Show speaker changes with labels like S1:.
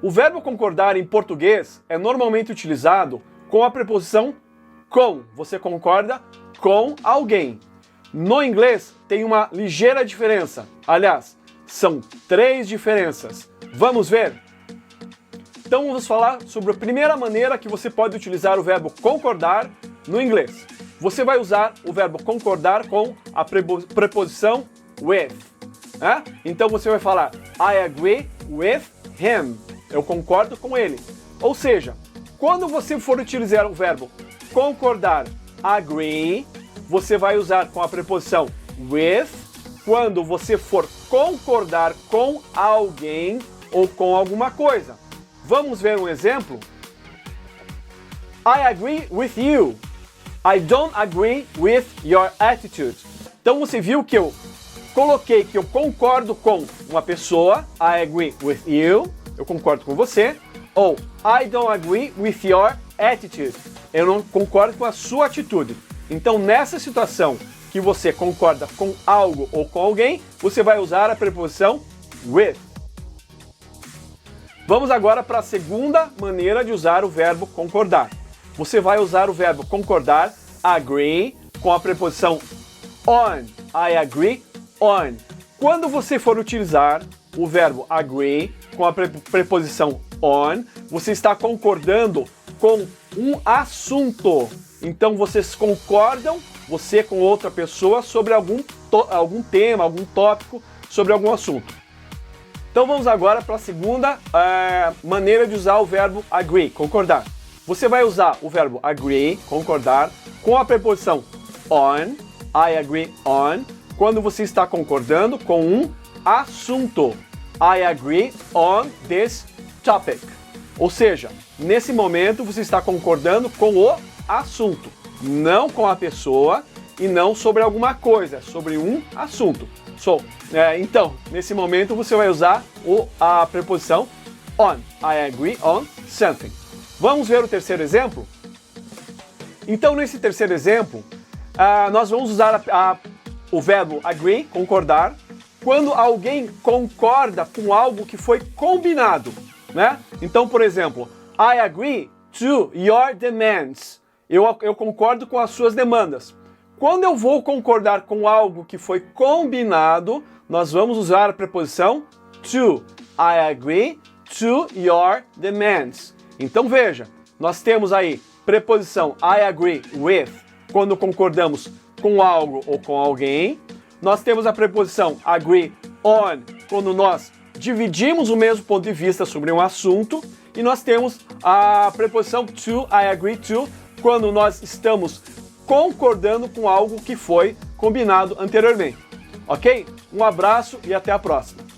S1: O verbo concordar em português é normalmente utilizado com a preposição com. Você concorda com alguém. No inglês tem uma ligeira diferença. Aliás, são 3 diferenças. Vamos ver? Então vamos falar sobre a primeira maneira que você pode utilizar o verbo concordar no inglês. Você vai usar o verbo concordar com a preposição with. Né? Então você vai falar I agree with him. Eu concordo com ele. Ou seja, quando você for utilizar o verbo concordar, agree, você vai usar com a preposição with quando você for concordar com alguém ou com alguma coisa. Vamos ver um exemplo? I agree with you. I don't agree with your attitude. Então você viu que eu coloquei que eu concordo com uma pessoa, I agree with you, eu concordo com você, ou I don't agree with your attitude, eu não concordo com a sua atitude. Então nessa situação que você concorda com algo ou com alguém, você vai usar a preposição with. Vamos agora para a segunda maneira de usar o verbo concordar. Você vai usar o verbo concordar, agree, com a preposição on. I agree on. Quando você for utilizar o verbo agree com a preposição on, você está concordando com um assunto. Então vocês concordam, você com outra pessoa, sobre algum tema, algum tópico, sobre algum assunto. Então vamos agora para a segunda maneira de usar o verbo agree, concordar. Você vai usar o verbo agree, concordar, com a preposição on, I agree on, quando você está concordando com um assunto. I agree on this topic. Ou seja, nesse momento você está concordando com o assunto, não com a pessoa e não sobre alguma coisa, sobre um assunto. Então, nesse momento você vai usar a preposição on. I agree on something. Vamos ver o terceiro exemplo? Então, nesse terceiro exemplo, nós vamos usar o verbo agree, concordar, quando alguém concorda com algo que foi combinado, né? Então, por exemplo, I agree to your demands. Eu concordo com as suas demandas. Quando eu vou concordar com algo que foi combinado, nós vamos usar a preposição to. I agree to your demands. Então veja, nós temos aí preposição I agree with, quando concordamos com algo ou com alguém. Nós temos a preposição agree on, quando nós dividimos o mesmo ponto de vista sobre um assunto. E nós temos a preposição to, I agree to, quando nós estamos concordando com algo que foi combinado anteriormente. Ok? Um abraço e até a próxima.